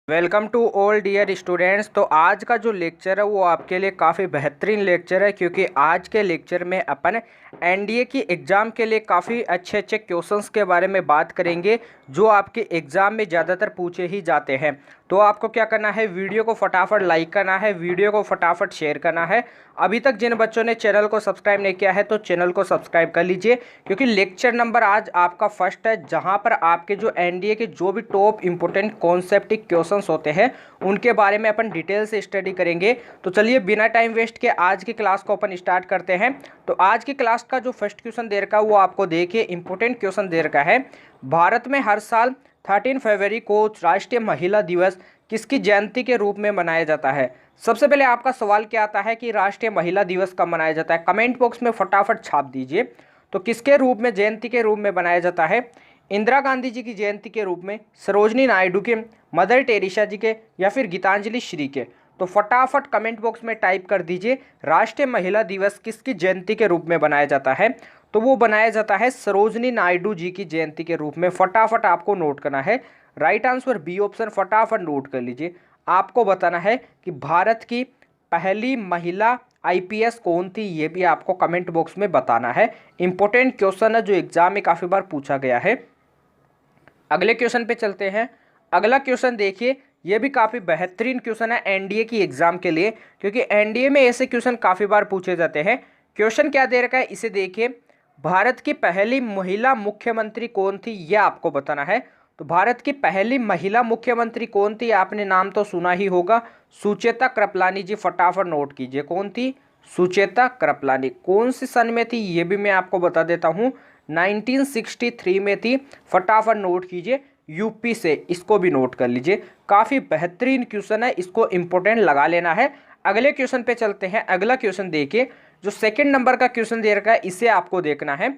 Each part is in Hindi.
Welcome to all dear students. तो आज का जो लेक्चर है वो आपके लिए काफ़ी बेहतरीन लेक्चर है, क्योंकि आज के लेक्चर में अपन एनडीए की एग्ज़ाम के लिए काफ़ी अच्छे अच्छे क्वेश्चंस के बारे में बात करेंगे जो आपके एग्ज़ाम में ज़्यादातर पूछे ही जाते हैं। तो आपको क्या करना है, वीडियो को फटाफट लाइक करना है, वीडियो को फटाफट शेयर करना है। अभी तक जिन बच्चों ने चैनल को सब्सक्राइब नहीं किया है तो चैनल को सब्सक्राइब कर लीजिए, क्योंकि लेक्चर नंबर आज आपका फर्स्ट है, जहां पर आपके जो एनडीए के जो भी टॉप इंपोर्टेंट कॉन्सेप्टिक क्वेश्चंस होते हैं उनके बारे में अपन डिटेल से स्टडी करेंगे। तो चलिए बिना टाइम वेस्ट के आज की क्लास को अपन स्टार्ट करते हैं। तो आज की क्लास का जो फर्स्ट क्वेश्चन दे रखा है वो आपको देखिए इंपोर्टेंट क्वेश्चन दे रखा है। भारत में हर साल 13 फरवरी को राष्ट्रीय महिला दिवस किसकी जयंती के रूप में मनाया जाता है? सबसे पहले आपका सवाल क्या आता है कि राष्ट्रीय महिला दिवस कब मनाया जाता है? कमेंट बॉक्स में फटाफट छाप दीजिए। तो किसके रूप में, जयंती के रूप में मनाया जाता है? इंदिरा गांधी जी की जयंती के रूप में, सरोजनी नायडू के, मदर टेरेसा जी के, या फिर गीतांजलि श्री के? तो फटाफट कमेंट बॉक्स में टाइप कर दीजिए राष्ट्रीय महिला दिवस किसकी जयंती के रूप में बनाया जाता है। तो वो बनाया जाता है सरोजनी नायडू जी की जयंती के रूप में। फटाफट आपको नोट करना है, राइट आंसर बी ऑप्शन, फटाफट नोट कर लीजिए। आपको बताना है कि भारत की पहली महिला आईपीएस कौन थी, ये भी आपको कमेंट बॉक्स में बताना है। इंपॉर्टेंट क्वेश्चन है जो एग्जाम में काफ़ी बार पूछा गया है। अगले क्वेश्चन पे चलते हैं। अगला क्वेश्चन देखिए, ये भी काफ़ी बेहतरीन क्वेश्चन है एनडीए की एग्जाम के लिए, क्योंकि एनडीए में ऐसे क्वेश्चन काफ़ी बार पूछे जाते हैं। क्वेश्चन क्या दे रखा है इसे देखिए, भारत की पहली महिला मुख्यमंत्री कौन थी, यह आपको बताना है। तो भारत की पहली महिला मुख्यमंत्री कौन थी? आपने नाम तो सुना ही होगा, सुचेता कृपलानी जी। फटाफट नोट कीजिए, कौन थी? सुचेता कृपलानी। कौन सी सन में थी ये भी मैं आपको बता देता हूँ, 1963 में थी। फटाफट नोट कीजिए, यूपी से, इसको भी नोट कर लीजिए। काफ़ी बेहतरीन क्वेश्चन है, इसको इंपॉर्टेंट लगा लेना है। अगले क्वेश्चन पे चलते हैं। अगला क्वेश्चन देखिए, जो सेकंड नंबर का क्वेश्चन दे रखा है इसे आपको देखना है।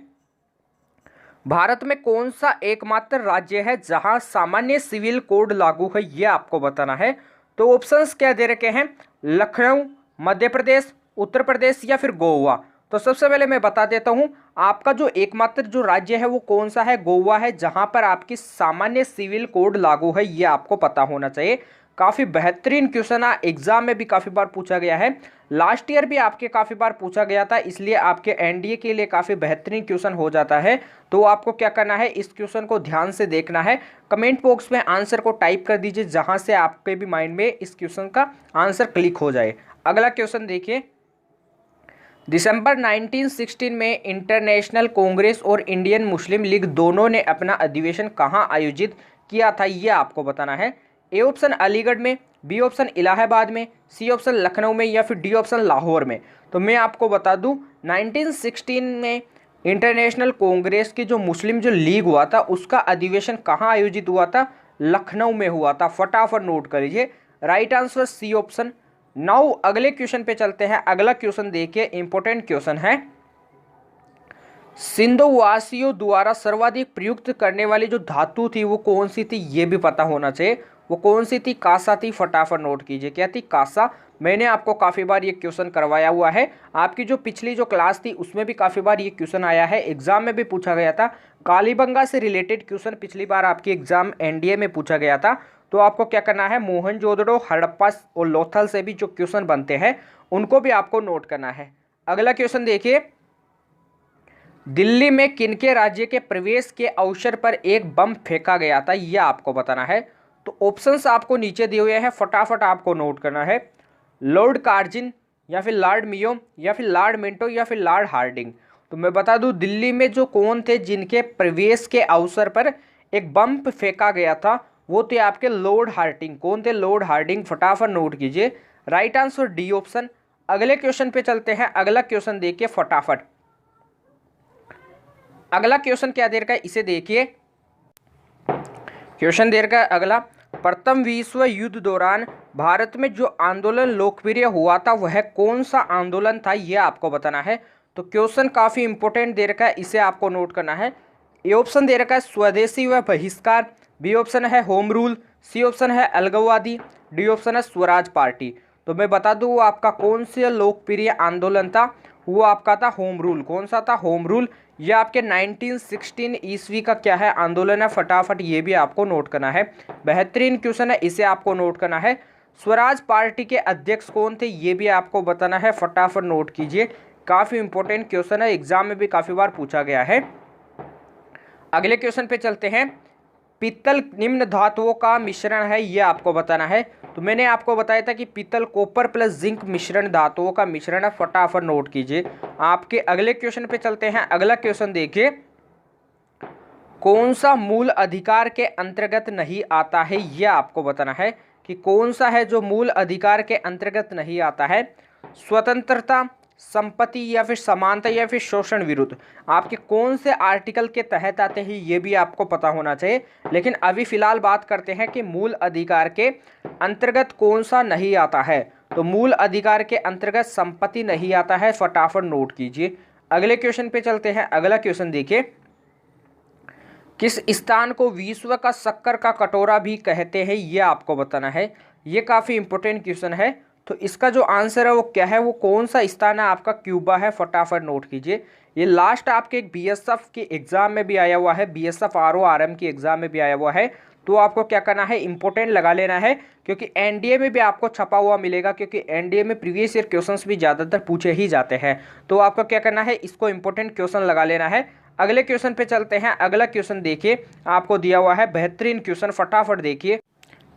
भारत में कौन सा एकमात्र राज्य है जहां सामान्य सिविल कोड लागू है, यह आपको बताना है। तो ऑप्शंस क्या दे रखे हैं? लखनऊ, मध्य प्रदेश, उत्तर प्रदेश, या फिर गोवा? तो सबसे पहले मैं बता देता हूं, आपका जो एकमात्र जो राज्य है वो कौन सा है? गोवा है, जहां पर आपकी सामान्य सिविल कोड लागू है, यह आपको पता होना चाहिए। काफ़ी बेहतरीन क्वेश्चन है, एग्जाम में भी काफ़ी बार पूछा गया है, लास्ट ईयर भी आपके काफ़ी बार पूछा गया था, इसलिए आपके एनडीए के लिए काफ़ी बेहतरीन क्वेश्चन हो जाता है। तो आपको क्या करना है, इस क्वेश्चन को ध्यान से देखना है। कमेंट बॉक्स में आंसर को टाइप कर दीजिए, जहां से आपके भी माइंड में इस क्वेश्चन का आंसर क्लिक हो जाए। अगला क्वेश्चन देखिए, दिसंबर 1916 में इंटरनेशनल कांग्रेस और इंडियन मुस्लिम लीग दोनों ने अपना अधिवेशन कहां आयोजित किया था, यह आपको बताना है। ए ऑप्शन अलीगढ़ में, बी ऑप्शन इलाहाबाद में, सी ऑप्शन लखनऊ में, या फिर डी ऑप्शन लाहौर में? तो मैं आपको बता दूं, 1916 में इंटरनेशनल कांग्रेस की जो मुस्लिम जो लीग हुआ था उसका अधिवेशन कहाँ आयोजित हुआ था? लखनऊ में हुआ था। फटाफट नोट कर लीजिए, right answer C option. Now अगले क्वेश्चन पे चलते हैं। अगला क्वेश्चन देखिए, इंपॉर्टेंट क्वेश्चन है। सिंधुवासियों द्वारा सर्वाधिक प्रयुक्त करने वाली जो धातु थी वो कौन सी थी, ये भी पता होना चाहिए। वो कौन सी थी? कांसा थी। फटाफट नोट कीजिए, क्या थी? कांसा। मैंने आपको काफ़ी बार ये क्वेश्चन करवाया हुआ है, आपकी जो पिछली जो क्लास थी उसमें भी काफ़ी बार ये क्वेश्चन आया है, एग्जाम में भी पूछा गया था। कालीबंगा से रिलेटेड क्वेश्चन पिछली बार आपकी एग्जाम एनडीए में पूछा गया था। तो आपको क्या करना है, मोहनजोदड़ो, हड़प्पा और लोथल से भी जो क्वेश्चन बनते हैं उनको भी आपको नोट करना है। अगला क्वेश्चन देखिए, दिल्ली में किनके राज्य के प्रवेश के अवसर पर एक बम फेंका गया था, यह आपको बताना है। तो ऑप्शंस आपको नीचे दिए हुए हैं, फटाफट आपको नोट करना है। लॉर्ड कार्जिन, या फिर लॉर्ड मियो, या फिर लॉर्ड मिंटो, या फिर लॉर्ड हार्डिंग? तो मैं बता दूं, दिल्ली में जो कौन थे जिनके प्रवेश के अवसर पर एक बम फेंका गया था, वो थे आपके लॉर्ड हार्डिंग। कौन थे? Lord Hardinge. फटाफट नोट कीजिए, राइट आंसर डी ऑप्शन। अगले क्वेश्चन पे चलते हैं। अगला क्वेश्चन देखिए फटाफट। अगला क्वेश्चन क्या दे रखा है इसे देखिए। क्वेश्चन दे रखा है अगला, प्रथम विश्व युद्ध दौरान भारत में जो आंदोलन लोकप्रिय हुआ था वह कौन सा आंदोलन था, यह आपको बताना है। तो क्वेश्चन काफी इंपॉर्टेंट दे रखा है, इसे आपको नोट करना है। ए ऑप्शन दे रखा है स्वदेशी व बहिष्कार, बी ऑप्शन है होम रूल, सी ऑप्शन है अलगाववादी, डी ऑप्शन है स्वराज पार्टी? तो मैं बता दूं, वो आपका कौन सा लोकप्रिय आंदोलन था? वो आपका था होम रूल। कौन सा था? Home rule. ये आपके 1916 ईस्वी का क्या है आंदोलन है, फटाफट ये भी आपको नोट करना है। बेहतरीन क्वेश्चन है, इसे आपको नोट करना है। स्वराज पार्टी के अध्यक्ष कौन थे, ये भी आपको बताना है, फटाफट नोट कीजिए। काफ़ी इंपॉर्टेंट क्वेश्चन है, एग्जाम में भी काफ़ी बार पूछा गया है। अगले क्वेश्चन पे चलते हैं। पीतल निम्न धातुओं का मिश्रण है, ये आपको बताना है। तो मैंने आपको बताया था कि पीतल कॉपर प्लस जिंक मिश्रण धातुओं का मिश्रण है, फटाफट नोट कीजिए। आपके अगले क्वेश्चन पे चलते हैं। अगला क्वेश्चन देखिए, कौन सा मूल अधिकार के अंतर्गत नहीं आता है, यह आपको बताना है कि कौन सा है जो मूल अधिकार के अंतर्गत नहीं आता है। स्वतंत्रता, संपत्ति या फिर समानता या फिर शोषण विरुद्ध, आपके कौन से आर्टिकल के तहत आते हैं ये भी आपको पता होना चाहिए। लेकिन अभी फिलहाल बात करते हैं कि मूल अधिकार के अंतर्गत कौन सा नहीं आता है। तो मूल अधिकार के अंतर्गत संपत्ति नहीं आता है, फटाफट नोट कीजिए। अगले क्वेश्चन पे चलते हैं। अगला क्वेश्चन देखिए, किस स्थान को विश्व का शक्कर का कटोरा भी कहते हैं, ये आपको बताना है। ये काफ़ी इंपॉर्टेंट क्वेश्चन है। तो इसका जो आंसर है वो क्या है, वो कौन सा स्थान है आपका, क्यूबा है, फटाफट नोट कीजिए। ये लास्ट आपके एक बीएसएफ के एग्जाम में भी आया हुआ है, बीएसएफ आरओआरएम की एग्जाम में भी आया हुआ है। तो आपको क्या करना है, इंपॉर्टेंट लगा लेना है, क्योंकि एनडीए में भी आपको छपा हुआ मिलेगा, क्योंकि एनडीए में प्रीवियस ईयर क्वेश्चंस भी ज़्यादातर पूछे ही जाते हैं। तो आपको क्या करना है, इसको इंपॉर्टेंट क्वेश्चन लगा लेना है। अगले क्वेश्चन पे चलते हैं। अगला क्वेश्चन देखिए, आपको दिया हुआ है बेहतरीन क्वेश्चन, फटाफट देखिए।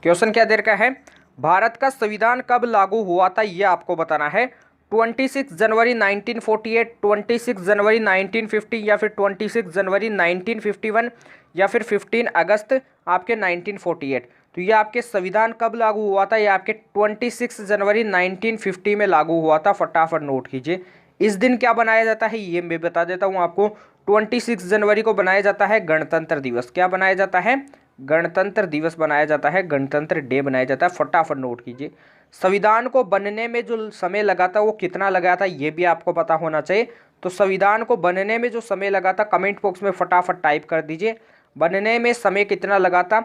क्वेश्चन क्या देर का है, भारत का संविधान कब लागू हुआ था, ये आपको बताना है। 26 जनवरी 1948, 26 जनवरी 1950 या फिर 26 जनवरी 1951 या फिर 15 अगस्त आपके 1948। तो ये आपके संविधान कब लागू हुआ था, ये आपके 26 जनवरी 1950 में लागू हुआ था, फटाफट नोट कीजिए। इस दिन क्या बनाया जाता है ये मैं बता देता हूँ आपको। 26 जनवरी को बनाया जाता है गणतंत्र दिवस। क्या बनाया जाता है, गणतंत्र दिवस बनाया जाता है, गणतंत्र डे बनाया जाता है, फटाफट नोट कीजिए। संविधान को बनने में जो समय लगा था वो कितना लगा था, ये भी आपको पता होना चाहिए। तो संविधान को बनने में जो समय लगा था, कमेंट बॉक्स में फटाफट टाइप कर दीजिए। बनने में समय कितना लगा था,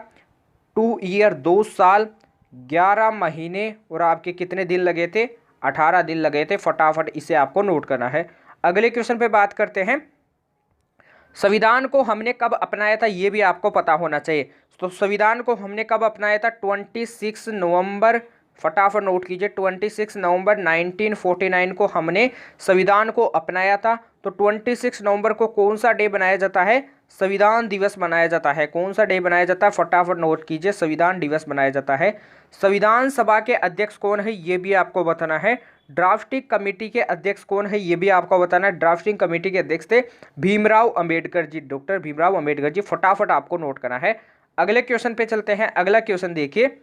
2 ईयर, 2 साल 11 महीने और आपके कितने दिन लगे थे, 18 दिन लगे थे, फटाफट इसे आपको नोट करना है। अगले क्वेश्चन पे बात करते हैं। संविधान को हमने कब अपनाया था, ये भी आपको पता होना चाहिए। तो संविधान को हमने कब अपनाया था, 26 नवंबर, फटाफट नोट कीजिए। 26 नवंबर 1949 को हमने संविधान को अपनाया था। तो 26 नवंबर को कौन सा डे बनाया जाता है, संविधान दिवस बनाया जाता है। कौन सा डे बनाया जाता है, फटाफट नोट कीजिए, संविधान दिवस बनाया जाता है। संविधान सभा के अध्यक्ष कौन है, ये भी आपको बताना है। ड्राफ्टिंग कमेटी के अध्यक्ष कौन है, ये भी आपको बताना है। ड्राफ्टिंग कमेटी के अध्यक्ष थे भीमराव अंबेडकर जी, डॉक्टर भीमराव अंबेडकर जी, फटाफट आपको नोट करना है। अगले क्वेश्चन पे चलते हैं। अगला क्वेश्चन देखिए,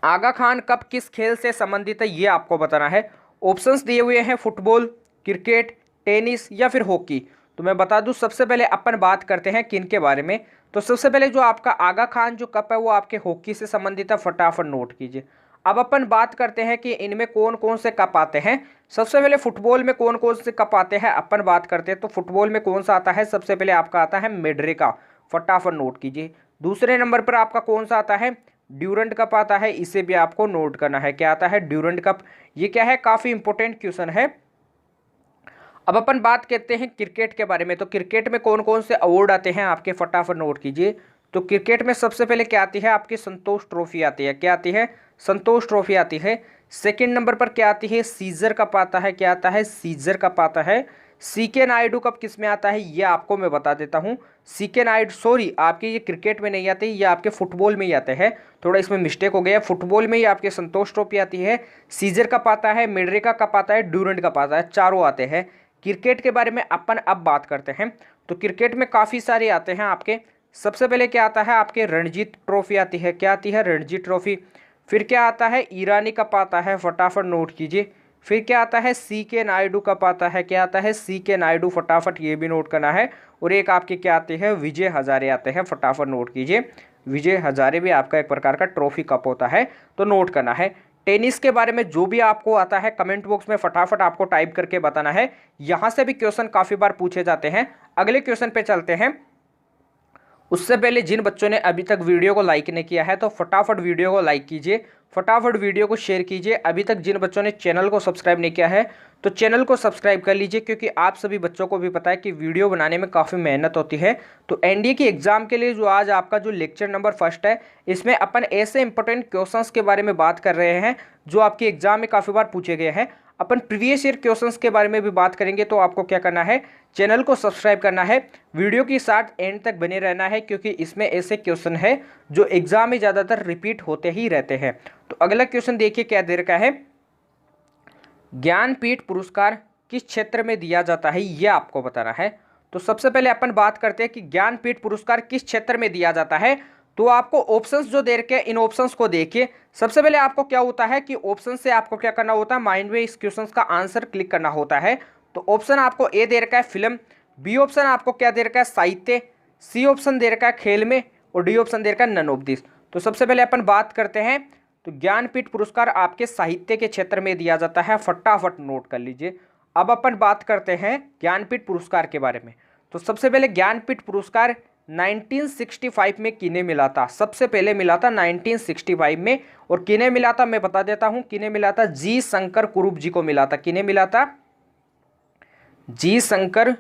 आगा खान कप किस खेल से संबंधित है, ये आपको बताना है। ऑप्शंस दिए हुए हैं, फुटबॉल, क्रिकेट, टेनिस या फिर हॉकी। तो मैं बता दूं, सबसे पहले अपन बात करते हैं किन के बारे में। तो सबसे पहले जो आपका आगा खान जो कप है वो आपके हॉकी से संबंधित है, फटाफट नोट कीजिए। अब अपन बात करते हैं कि इनमें कौन कौन से कप आते हैं। सबसे पहले फुटबॉल में कौन कौन से कप आते हैं अपन बात करते हैं। तो फुटबॉल में कौन सा आता है, सबसे पहले आपका आता है मेड्रिका, फटाफट नोट कीजिए। दूसरे नंबर पर आपका कौन सा आता है, ड्यूरेंट कप आता है, इसे भी आपको नोट करना है। क्या आता है, ड्यूरेंट कप। ये क्या है, काफ़ी इंपॉर्टेंट क्वेश्चन है। अब अपन बात करते हैं क्रिकेट के बारे में। तो क्रिकेट में कौन कौन से अवार्ड आते हैं आपके, फटाफट नोट कीजिए। तो क्रिकेट में सबसे पहले क्या आती है, आपकी संतोष ट्रॉफी आती है। क्या आती है, संतोष ट्रॉफी आती है। सेकंड नंबर पर क्या आती है, सीजर कप आता है। क्या आता है, सीजर कप आता है। सीके नायडू कप किस में आता है, ये आपको मैं बता देता हूँ। सीके नायडू, सॉरी, आपके ये क्रिकेट में नहीं आते, ये आपके फुटबॉल में ही आते हैं। थोड़ा इसमें मिस्टेक हो गया, फुटबॉल में ही आपके संतोष ट्रॉफी आती है, सीजर कप आता है, मेड्रिका कप आता है, ड्यूरेंट कप आता है, चारों आते हैं। क्रिकेट के बारे में अपन अब बात करते हैं। तो क्रिकेट में काफ़ी सारे आते हैं आपके। सबसे पहले क्या आता है, आपके रणजीत ट्रॉफी आती है। क्या आती है, रणजीत ट्रॉफी। फिर क्या आता है, ईरानी कप आता है, फटाफट नोट कीजिए। फिर क्या आता है, सीके नायडू कप आता है। क्या आता है, सीके नायडू, फटाफट ये भी नोट करना है। और एक आपके क्या आते हैं, विजय हजारे आते हैं, फटाफट नोट कीजिए। विजय हजारे भी आपका एक प्रकार का ट्रॉफी कप होता है, तो नोट करना है। टेनिस के बारे में जो भी आपको आता है कमेंट बॉक्स में फटाफट आपको टाइप करके बताना है। यहाँ से भी क्वेश्चन काफ़ी बार पूछे जाते हैं। अगले क्वेश्चन पे चलते हैं। उससे पहले जिन बच्चों ने अभी तक वीडियो को लाइक नहीं किया है तो फटाफट वीडियो को लाइक कीजिए, फटाफट वीडियो को शेयर कीजिए। अभी तक जिन बच्चों ने चैनल को सब्सक्राइब नहीं किया है तो चैनल को सब्सक्राइब कर लीजिए, क्योंकि आप सभी बच्चों को भी पता है कि वीडियो बनाने में काफ़ी मेहनत होती है। तो एनडीए की एग्जाम के लिए जो आज आपका जो लेक्चर नंबर फर्स्ट है, इसमें अपन ऐसे इंपॉर्टेंट क्वेश्चंस के बारे में बात कर रहे हैं जो आपके एग्जाम में काफ़ी बार पूछे गए हैं। अपन प्रीवियस ईयर क्वेश्चंस के बारे में भी बात करेंगे। तो आपको क्या करना है, चैनल को सब्सक्राइब करना है, वीडियो के साथ एंड तक बने रहना है, क्योंकि इसमें ऐसे क्वेश्चन है जो एग्जाम में ज़्यादातर रिपीट होते ही रहते हैं। तो अगला क्वेश्चन देखिए क्या दे रखा है, ज्ञानपीठ पुरस्कार किस क्षेत्र में दिया जाता है, यह आपको बताना है। तो सबसे पहले अपन बात करते हैं कि ज्ञानपीठ पुरस्कार किस क्षेत्र में दिया जाता है। तो आपको ऑप्शंस जो दे रखे हैं, इन ऑप्शंस को देखिए। सबसे पहले आपको क्या होता है कि ऑप्शन से आपको क्या करना होता है, माइंड में इस क्वेश्चन का आंसर क्लिक करना होता है। तो ऑप्शन आपको ए दे रखा है फिल्म, बी ऑप्शन आपको क्या दे रखा है साहित्य, सी ऑप्शन दे रखा है खेल में, और डी ऑप्शन दे रखा है नन ऑफ दिस। तो सबसे पहले अपन बात करते हैं, तो ज्ञानपीठ पुरस्कार आपके साहित्य के क्षेत्र में दिया जाता है, फटाफट नोट कर लीजिए। अब अपन बात करते हैं ज्ञानपीठ पुरस्कार के बारे में। तो सबसे पहले ज्ञानपीठ पुरस्कार 1965 में किन्हें मिला था, सबसे पहले मिला था 1965 में। और किन्हें मिला था मैं बता देता हूं, किन्हें मिला था, जी शंकर कुरूप जी को मिला था। किन्हें मिला था, जी शंकर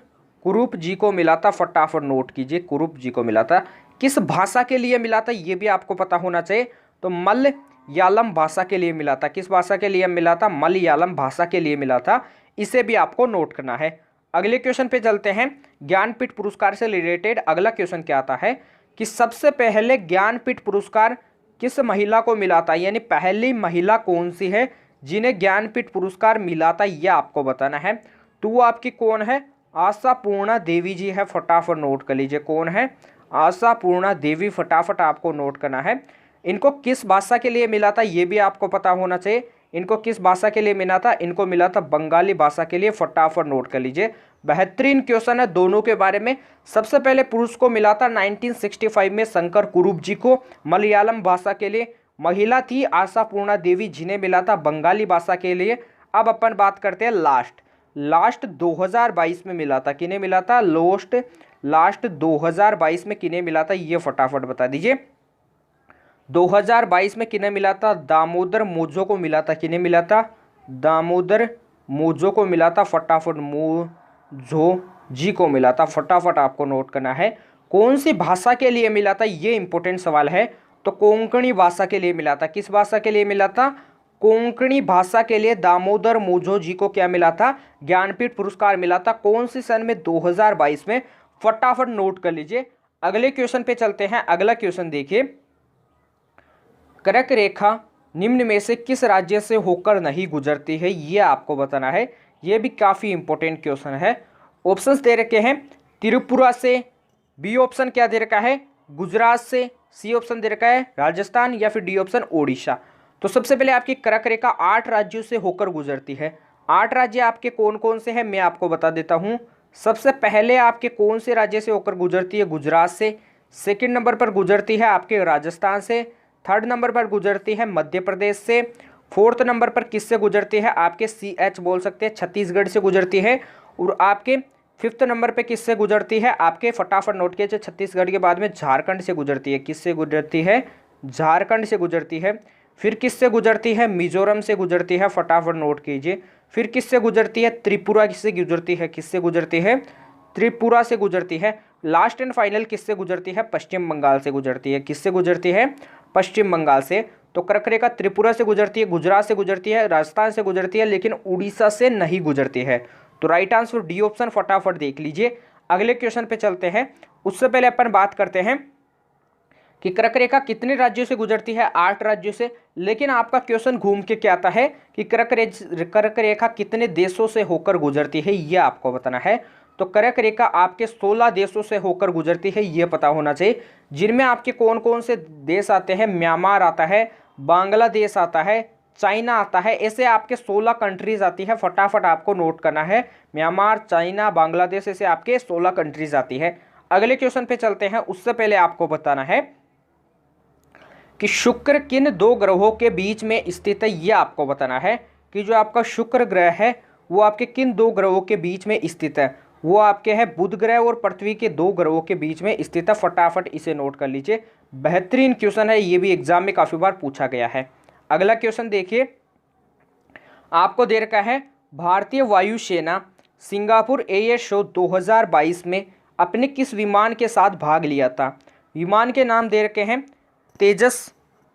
कुरूप जी को मिला था, फटाफट नोट कीजिए, कुरूप जी को मिला था। किस भाषा के लिए मिला था ये भी आपको पता होना चाहिए। तो मलयालम भाषा के लिए मिला था। किस भाषा के लिए मिला था, मलयालम भाषा के लिए मिला था, इसे भी आपको नोट करना है। अगले क्वेश्चन पे चलते हैं। ज्ञानपीठ पुरस्कार से रिलेटेड अगला क्वेश्चन क्या आता है कि सबसे पहले ज्ञानपीठ पुरस्कार किस महिला को मिला था, यानी पहली महिला कौन सी है जिन्हें ज्ञानपीठ पुरस्कार मिला था, यह आपको बताना है। तो वो आपकी कौन है, आशापूर्णा देवी जी है, फटाफट नोट कर लीजिए। कौन है, आशापूर्णा देवी, फटाफट आपको नोट करना है। इनको किस भाषा के लिए मिला था ये भी आपको पता होना चाहिए। इनको किस भाषा के लिए मिला था, इनको मिला था बंगाली भाषा के लिए, फटाफट नोट कर लीजिए। बेहतरीन क्वेश्चन है दोनों के बारे में। सबसे पहले पुरुष को मिला था 1965 में शंकर कुरूप जी को मलयालम भाषा के लिए, महिला थी आशापूर्णा देवी जिन्हें मिला था बंगाली भाषा के लिए। अब अपन बात करते हैं लास्ट 2022 में मिला था, किन्हें मिला था, लास्ट 2022 में किन्हें मिला था, ये फटाफट बता दीजिए। 2022 में किन्हें मिला था, दामोदर मोझो को मिला था। किन्हें मिला था, दामोदर मोझो को मिला था, फटाफट मोझो जी को मिला था, फटाफट आपको नोट करना है। कौन सी भाषा के लिए मिला था, ये इंपॉर्टेंट सवाल है। तो कोंकणी भाषा के लिए मिला था। किस भाषा के लिए मिला था, कोंकणी भाषा के लिए दामोदर मोझो जी को क्या मिला था, ज्ञानपीठ पुरस्कार मिला था। कौन सी सन में, 2022 में, फटाफट नोट कर लीजिए। अगले क्वेश्चन पे चलते हैं। अगला क्वेश्चन देखिए, कर्क रेखा निम्न में से किस राज्य से होकर नहीं गुजरती है, ये आपको बताना है। ये भी काफ़ी इंपॉर्टेंट क्वेश्चन है। ऑप्शंस दे रखे हैं, त्रिपुरा से, बी ऑप्शन क्या दे रखा है, गुजरात से, सी ऑप्शन दे रखा है राजस्थान, या फिर डी ऑप्शन ओडिशा। तो सबसे पहले आपकी कर्क रेखा 8 राज्यों से होकर गुजरती है। 8 राज्य आपके कौन कौन से हैं मैं आपको बता देता हूँ। सबसे पहले आपके कौन से राज्य से होकर गुजरती है, गुजरात से। सेकंड नंबर पर गुजरती है आपके राजस्थान से। थर्ड नंबर पर गुजरती है मध्य प्रदेश से। फोर्थ नंबर पर किससे गुजरती है, आपके CH बोल सकते हैं, छत्तीसगढ़ से गुजरती है। और आपके फिफ्थ नंबर पे किससे गुजरती है, आपके फटाफट नोट कीजिए, छत्तीसगढ़ के बाद में झारखंड से गुजरती है। किससे गुजरती है, झारखंड से गुजरती है। फिर किससे गुजरती है, मिजोरम से गुजरती है, फटाफट नोट कीजिए। फिर किससे गुजरती है, त्रिपुरा से गुजरती है। किससे गुजरती है, त्रिपुरा से गुजरती है। लास्ट एंड फाइनल किससे गुजरती है, पश्चिम बंगाल से गुजरती है। किससे गुजरती है, पश्चिम बंगाल से। तो कर्क रेखा त्रिपुरा से गुजरती है, गुजरात से गुजरती है, राजस्थान से गुजरती है, लेकिन उड़ीसा से नहीं गुजरती है। तो राइट आंसर डी ऑप्शन, फटाफट देख लीजिए। अगले क्वेश्चन पे चलते हैं। उससे पहले अपन बात करते हैं कि कर्क रेखा कितने राज्यों से गुजरती है, 8 राज्यों से। लेकिन आपका क्वेश्चन घूम के क्या आता है कि कर्क रेखा कितने देशों से होकर गुजरती है, यह आपको बताना है। तो कर्क रेखा आपके 16 देशों से होकर गुजरती है, ये पता होना चाहिए। जिनमें आपके कौन कौन से देश आते हैं, म्यांमार आता है, बांग्लादेश आता है, चाइना आता है। ऐसे आपके 16 कंट्रीज आती है, फटाफट आपको नोट करना है। म्यांमार, चाइना, बांग्लादेश, ऐसे आपके 16 कंट्रीज आती है। अगले क्वेश्चन पे चलते हैं। उससे पहले आपको बताना है कि शुक्र किन 2 ग्रहों के बीच में स्थित है, यह आपको बताना है कि जो आपका शुक्र ग्रह है वो आपके किन 2 ग्रहों के बीच में स्थित है। वो आपके है बुध ग्रह और पृथ्वी के दो ग्रहों के बीच में स्थित है। फटाफट इसे नोट कर लीजिए, बेहतरीन क्वेश्चन है, ये भी एग्जाम में काफी बार पूछा गया है। अगला क्वेश्चन देखिए, आपको दे रखा है भारतीय वायुसेना सिंगापुर एयर शो 2022 में अपने किस विमान के साथ भाग लिया था। विमान के नाम दे रखे हैं तेजस,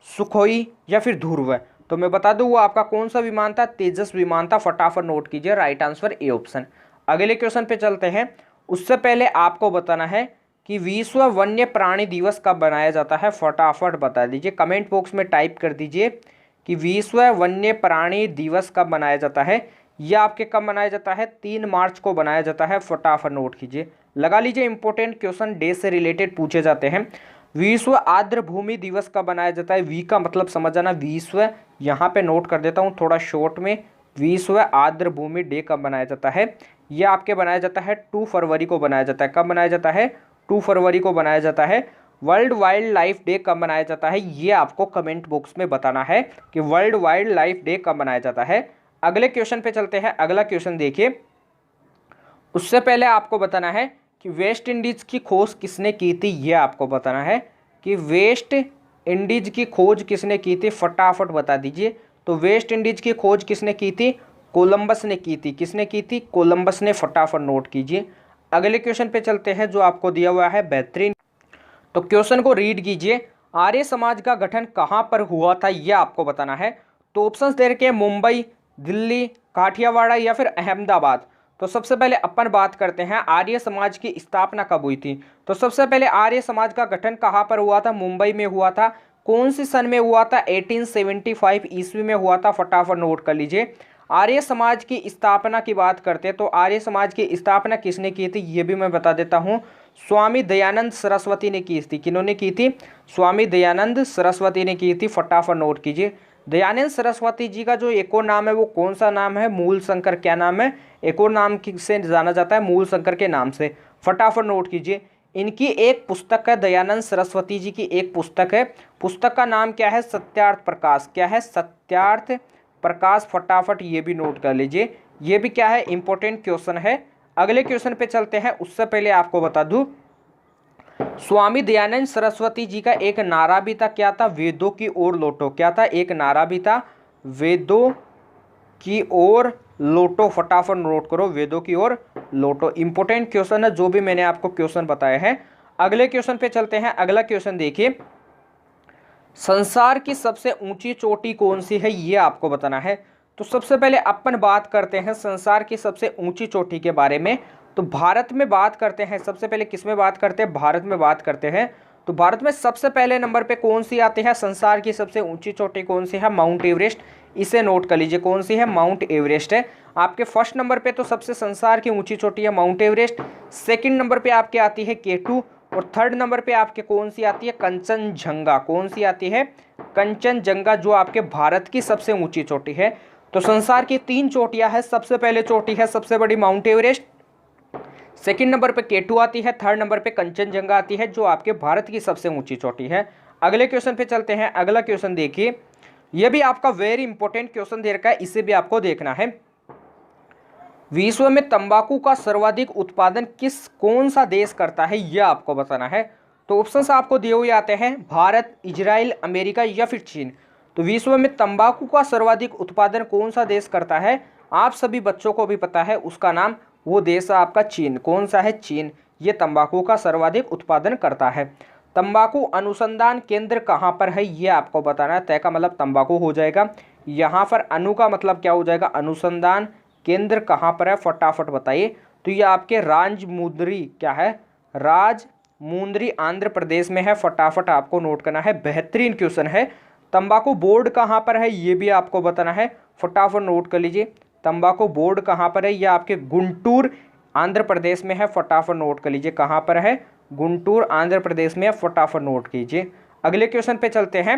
सुखोई या फिर ध्रुव। तो मैं बता दूं वो आपका कौन सा विमान था, तेजस विमान था। फटाफट नोट कीजिए, राइट आंसर ए ऑप्शन। अगले क्वेश्चन पे चलते हैं। उससे पहले आपको बताना है कि विश्व वन्य प्राणी दिवस कब मनाया जाता है। फटाफट बता दीजिए, कमेंट बॉक्स में टाइप कर दीजिए कि विश्व वन्य प्राणी दिवस कब मनाया जाता है। यह आपके कब मनाया जाता है, 3 मार्च को मनाया जाता है। फटाफट नोट कीजिए, लगा लीजिए, इंपॉर्टेंट क्वेश्चन डे से रिलेटेड पूछे जाते हैं। विश्व आर्द्र भूमि दिवस कब मनाया जाता है। वी का मतलब समझ जाना, विश्व, यहाँ पे नोट कर देता हूँ थोड़ा शॉर्ट में, विश्व आर्द्र भूमि डे कब मनाया जाता है। यह आपके बनाया जाता है 2 फरवरी को बनाया जाता है। कब बनाया जाता है, 2 फरवरी को बनाया जाता है। वर्ल्ड वाइल्ड लाइफ डे कब मनाया जाता है, ये आपको कमेंट बॉक्स में बताना है कि वर्ल्ड वाइल्ड लाइफ डे कब मनाया जाता है। अगले क्वेश्चन पे चलते हैं। अगला क्वेश्चन देखिए, उससे पहले आपको बताना है कि वेस्ट इंडीज की खोज किसने की थी। यह आपको बताना है कि वेस्ट इंडीज की खोज किसने की थी। फटाफट बता दीजिए। तो वेस्ट इंडीज की खोज किसने की थी, कोलंबस ने की थी। किसने की थी, कोलंबस ने। फटाफट नोट कीजिए। अगले क्वेश्चन पे चलते हैं जो आपको दिया हुआ है बेहतरीन। तो क्वेश्चन को रीड कीजिए, आर्य समाज का गठन कहाँ पर हुआ था, यह आपको बताना है। तो ऑप्शंस दे रखे हैं मुंबई, दिल्ली, काठियावाड़ या फिर अहमदाबाद। तो सबसे पहले अपन बात करते हैं आर्य समाज की स्थापना कब हुई थी। तो सबसे पहले आर्य समाज का गठन कहाँ पर हुआ था, मुंबई में हुआ था। कौन सी सन में हुआ था, 1875 ईस्वी में हुआ था। फटाफट नोट कर लीजिए। आर्य समाज की स्थापना की बात करते हैं तो आर्य समाज की स्थापना किसने की थी, ये भी मैं बता देता हूँ। स्वामी दयानंद सरस्वती ने की थी। किन्होंने की थी, स्वामी दयानंद सरस्वती ने की थी। फटाफट नोट कीजिए। दयानंद सरस्वती जी का जो एक और नाम है वो कौन सा नाम है, मूल शंकर। क्या नाम है, एक और नाम से जाना जाता है, मूल शंकर के नाम से। फटाफट नोट कीजिए। इनकी एक पुस्तक है, दयानंद सरस्वती जी की एक पुस्तक है। पुस्तक का नाम क्या है, सत्यार्थ प्रकाश। क्या है, सत्यार्थ प्रकाश। फटाफट ये भी नोट कर लीजिए, ये भी क्या है, इंपॉर्टेंट क्वेश्चन है। अगले क्वेश्चन पे चलते हैं। उससे पहले आपको बता दूं, स्वामी दयानंद सरस्वती जी का एक नारा भी था। क्या था, वेदों की ओर लौटो। क्या था, एक नारा भी था, वेदों की ओर लौटो। फटाफट नोट करो, वेदों की ओर लौटो। इंपॉर्टेंट क्वेश्चन है जो भी मैंने आपको क्वेश्चन बताए हैं। अगले क्वेश्चन पे चलते हैं। अगला क्वेश्चन देखिए, संसार की सबसे ऊंची चोटी कौन सी है, ये आपको बताना है। तो सबसे पहले अपन बात करते हैं संसार की सबसे ऊंची चोटी के बारे में। तो भारत में बात करते हैं। सबसे पहले किस में बात करते हैं, भारत में बात करते हैं। तो भारत में सबसे पहले नंबर पे कौन सी आती है, संसार की सबसे ऊंची चोटी कौन सी है, माउंट एवरेस्ट। इसे नोट कर लीजिए, कौन सी है, माउंट एवरेस्ट है। आपके फर्स्ट नंबर पे तो सबसे संसार की ऊंची चोटी है माउंट एवरेस्ट। सेकंड नंबर पे आपके आती है K2 और थर्ड नंबर पे आपके कौन सी आती है, कंचनजंगा। कौन सी आती है, कंचनजंगा, जो आपके भारत की सबसे ऊंची चोटी है। तो संसार की 3 चोटियां हैं। सबसे पहले चोटी है सबसे बड़ी माउंट एवरेस्ट, सेकंड नंबर पे K2 आती है, थर्ड नंबर पे कंचनजंगा आती है, जो आपके भारत की सबसे ऊंची चोटी है। अगले क्वेश्चन पे चलते हैं। अगला क्वेश्चन देखिए, यह भी आपका वेरी इंपॉर्टेंट क्वेश्चन दे रखा है, इसे भी आपको देखना है। विश्व में तंबाकू का सर्वाधिक उत्पादन कौन सा देश करता है, यह आपको बताना है। तो ऑप्शंस आपको दिए हुए आते हैं, भारत, इजराइल, अमेरिका या फिर चीन। तो विश्व में तंबाकू का सर्वाधिक उत्पादन कौन सा देश करता है, आप सभी बच्चों को भी पता है, उसका नाम, वो देश है आपका चीन। कौन सा है, चीन। ये तंबाकू का सर्वाधिक उत्पादन करता है। तंबाकू अनुसंधान केंद्र कहाँ पर है, ये आपको बताना है। तय का मतलब तंबाकू हो जाएगा, यहाँ पर अनु का मतलब क्या हो जाएगा, अनुसंधान केंद्र कहाँ पर है, फटाफट बताइए। तो ये आपके राजमुंद्री, क्या है, राजमुंद्री आंध्र प्रदेश में है। फटाफट आपको नोट करना है, बेहतरीन क्वेश्चन है। तंबाकू बोर्ड कहाँ पर है, ये भी आपको बताना है। फटाफट नोट कर लीजिए, तंबाकू बोर्ड कहाँ पर है, ये आपके गुंटूर आंध्र प्रदेश में है। फटाफट नोट कर लीजिए, कहाँ पर है, गुंटूर आंध्र प्रदेश में है। फटाफट नोट कीजिए। अगले क्वेश्चन पे चलते हैं।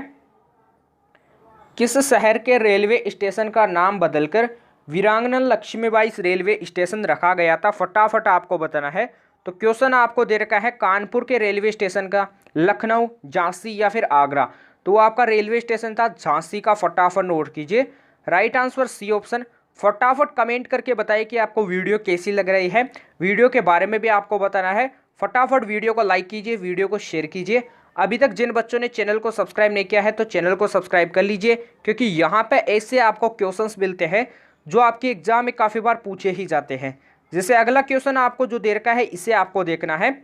किस शहर के रेलवे स्टेशन का नाम बदलकर वीरांगना लक्ष्मीबाई रेलवे स्टेशन रखा गया था, फटाफट आपको बताना है। तो क्वेश्चन आपको दे रखा है कानपुर के रेलवे स्टेशन का, लखनऊ, झांसी या फिर आगरा। तो आपका रेलवे स्टेशन था झांसी का। फटाफट नोट कीजिए, राइट आंसर सी ऑप्शन। फटाफट कमेंट करके बताइए कि आपको वीडियो कैसी लग रही है। वीडियो के बारे में भी आपको बताना है। फटाफट वीडियो को लाइक कीजिए, वीडियो को शेयर कीजिए। अभी तक जिन बच्चों ने चैनल को सब्सक्राइब नहीं किया है तो चैनल को सब्सक्राइब कर लीजिए, क्योंकि यहाँ पे ऐसे आपको क्वेश्चंस मिलते हैं जो आपके एग्जाम में काफ़ी बार पूछे ही जाते हैं। जैसे अगला क्वेश्चन आपको जो दे रखा है इसे आपको देखना है।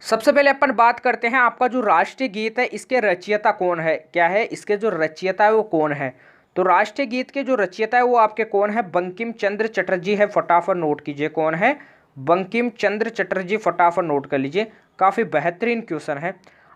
सबसे पहले अपन बात करते हैं, आपका जो राष्ट्रीय गीत है इसके रचयिता कौन है, क्या है इसके जो रचयिता है वो कौन है। तो राष्ट्रीय गीत के जो रचयिता है वो आपके कौन है, बंकिम चंद्र चटर्जी है। फटाफट नोट कीजिए कौन है, बंकिम चंद्र चटर्जी। फटाफट नोट कर लीजिए, काफ़ी बेहतरीन क्वेश्चन है।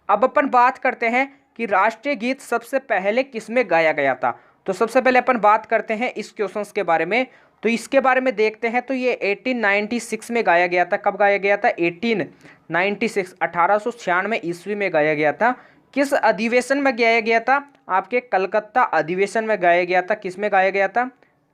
अब अपन बात करते हैं कि राष्ट्रीय गीत सबसे पहले किसमें गाया गया था। तो सबसे पहले अपन बात करते हैं इस क्वेश्चन के बारे में। तो इसके बारे में देखते हैं, तो ये 1896 में गाया गया था। कब गाया गया था, 1896 1896 ईस्वी में गाया गया था। किस अधिवेशन में गाया गया था, आपके कलकत्ता अधिवेशन में गाया गया था। किस में गाया गया था,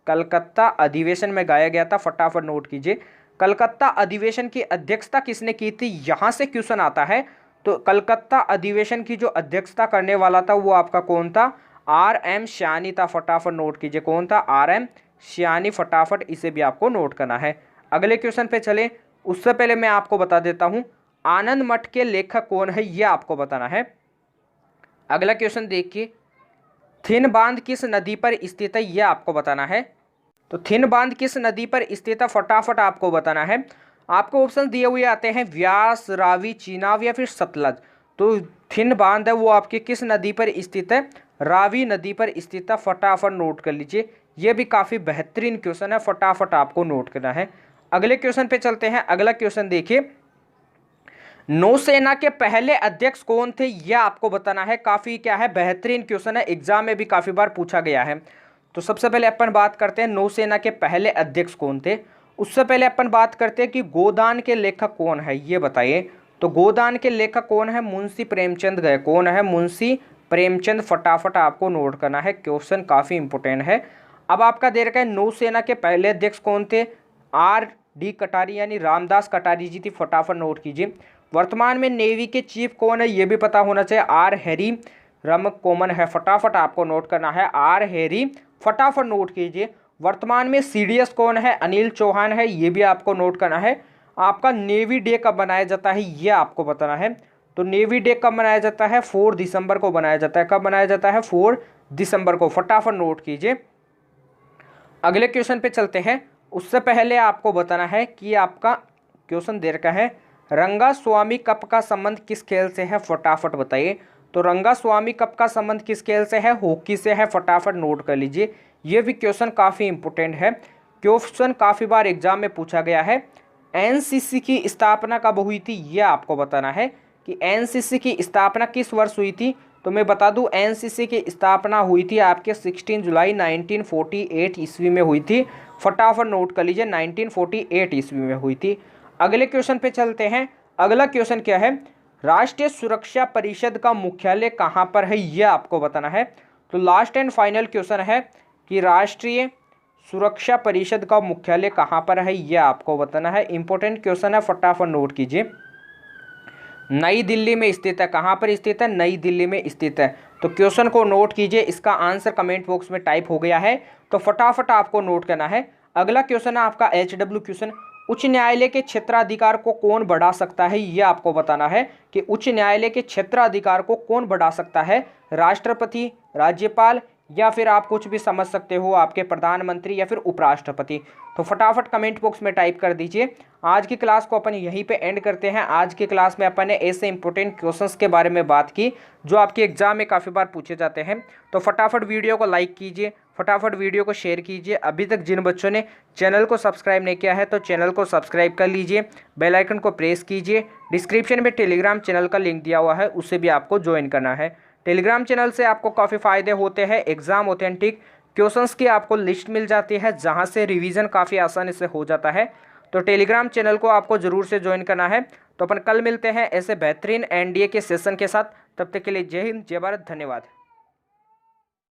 कलकत्ता अधिवेशन में गाया गया था। फटाफट नोट कीजिए, कलकत्ता अधिवेशन की अध्यक्षता किसने की थी, यहाँ से क्वेश्चन आता है। तो कलकत्ता अधिवेशन की जो अध्यक्षता करने वाला था वो आपका कौन था, R.M. सयानी था। फटाफट नोट कीजिए कौन था, R.M. सयानी। फटाफट इसे भी आपको नोट करना है। अगले क्वेश्चन पे चले, उससे पहले मैं आपको बता देता हूँ आनंद मठ के लेखक कौन है, ये आपको बताना है। अगला क्वेश्चन देखिए, थिन बांध किस नदी पर स्थित है, यह आपको बताना है। तो थिन बांध किस नदी पर स्थित है, फटाफट आपको बताना है। आपको ऑप्शन दिए हुए आते हैं व्यास, रावी, चीनाब या फिर सतलज। तो थिन बांध है वो आपके किस नदी पर स्थित है, रावी नदी पर स्थित है। फटाफट नोट कर लीजिए, यह भी काफ़ी बेहतरीन क्वेश्चन है, फटाफट आपको नोट करना है। अगले क्वेश्चन पे चलते हैं। अगला क्वेश्चन देखिए, नौसेना के पहले अध्यक्ष कौन थे, यह आपको बताना है। काफ़ी क्या है, बेहतरीन क्वेश्चन है, एग्जाम में भी काफ़ी बार पूछा गया है। तो सबसे पहले अपन बात करते हैं नौसेना के पहले अध्यक्ष कौन थे। उससे पहले अपन बात करते हैं कि गोदान के लेखक कौन है, ये बताइए। तो गोदान के लेखक कौन है, मुंशी प्रेमचंद गए। कौन है, मुंशी प्रेमचंद। फटाफट आपको नोट करना है, क्वेश्चन काफ़ी इंपॉर्टेंट है। अब आपका दे रखा है नौसेना के पहले अध्यक्ष कौन थे, R.D. कटारी यानी रामदास कटारी जी थी। फटाफट नोट कीजिए। वर्तमान में नेवी के चीफ कौन है, ये भी पता होना चाहिए, R. हैरी रमकोमन है। फटाफट आपको नोट करना है, R. हैरी। फटाफट नोट कीजिए। वर्तमान में CDS कौन है, अनिल चौहान है, ये भी आपको नोट करना है। आपका नेवी डे कब मनाया जाता है, ये आपको बताना है। तो नेवी डे कब मनाया जाता है, 4 दिसंबर को मनाया जाता है। कब मनाया जाता है, 4 दिसंबर को। फटाफट नोट कीजिए। अगले क्वेश्चन पे चलते हैं। उससे पहले आपको बताना है कि आपका क्वेश्चन दे रखा है रंगा स्वामी कप का संबंध किस खेल से है, फटाफट बताइए। तो रंगा स्वामी कप का संबंध किस खेल से है, हॉकी से है। फटाफट नोट कर लीजिए, ये भी क्वेश्चन काफ़ी इंपॉर्टेंट है। क्वेश्चन काफ़ी बार एग्जाम में पूछा गया है। NCC की स्थापना कब हुई थी, यह आपको बताना है कि NCC की स्थापना किस वर्ष हुई थी। तो मैं बता दूं NCC की स्थापना हुई थी आपके 16 जुलाई 1948 ईस्वी में हुई थी। फटाफट नोट कर लीजिए, 1948 ईस्वी में हुई थी। अगले क्वेश्चन पे चलते हैं। अगला क्वेश्चन क्या है, राष्ट्रीय सुरक्षा परिषद का मुख्यालय कहाँ पर है, यह आपको बताना है। तो लास्ट एंड फाइनल क्वेश्चन है कि राष्ट्रीय सुरक्षा परिषद का मुख्यालय कहाँ पर है, यह आपको बताना है। इंपॉर्टेंट क्वेश्चन है, फटाफट नोट कीजिए। नई दिल्ली में स्थित है। कहाँ पर स्थित है, नई दिल्ली में स्थित है। तो क्वेश्चन को नोट कीजिए, इसका आंसर कमेंट बॉक्स में टाइप हो गया है, तो फटाफट आपको नोट करना है। अगला क्वेश्चन है आपका HW क्वेश्चन, उच्च न्यायालय के क्षेत्राधिकार को कौन बढ़ा सकता है, यह आपको बताना है कि उच्च न्यायालय के क्षेत्राधिकार को कौन बढ़ा सकता है, राष्ट्रपति, राज्यपाल या फिर आप कुछ भी समझ सकते हो, आपके प्रधानमंत्री या फिर उपराष्ट्रपति। तो फटाफट कमेंट बॉक्स में टाइप कर दीजिए। आज की क्लास को अपन यहीं पे एंड करते हैं। आज की क्लास में अपन ने ऐसे इंपॉर्टेंट क्वेश्चंस के बारे में बात की जो आपके एग्जाम में काफ़ी बार पूछे जाते हैं। तो फटाफट वीडियो को लाइक कीजिए, फटाफट वीडियो को शेयर कीजिए। अभी तक जिन बच्चों ने चैनल को सब्सक्राइब नहीं किया है तो चैनल को सब्सक्राइब कर लीजिए, बेल आइकन को प्रेस कीजिए। डिस्क्रिप्शन में टेलीग्राम चैनल का लिंक दिया हुआ है, उससे भी आपको ज्वाइन करना है। टेलीग्राम चैनल से आपको काफ़ी फ़ायदे होते हैं। एग्ज़ाम ऑथेंटिक क्वेश्चंस की आपको लिस्ट मिल जाती है जहां से रिवीजन काफ़ी आसानी से हो जाता है। तो टेलीग्राम चैनल को आपको ज़रूर से ज्वाइन करना है। तो अपन कल मिलते हैं ऐसे बेहतरीन NDA के सेशन के साथ। तब तक के लिए जय हिंद, जय भारत, धन्यवाद।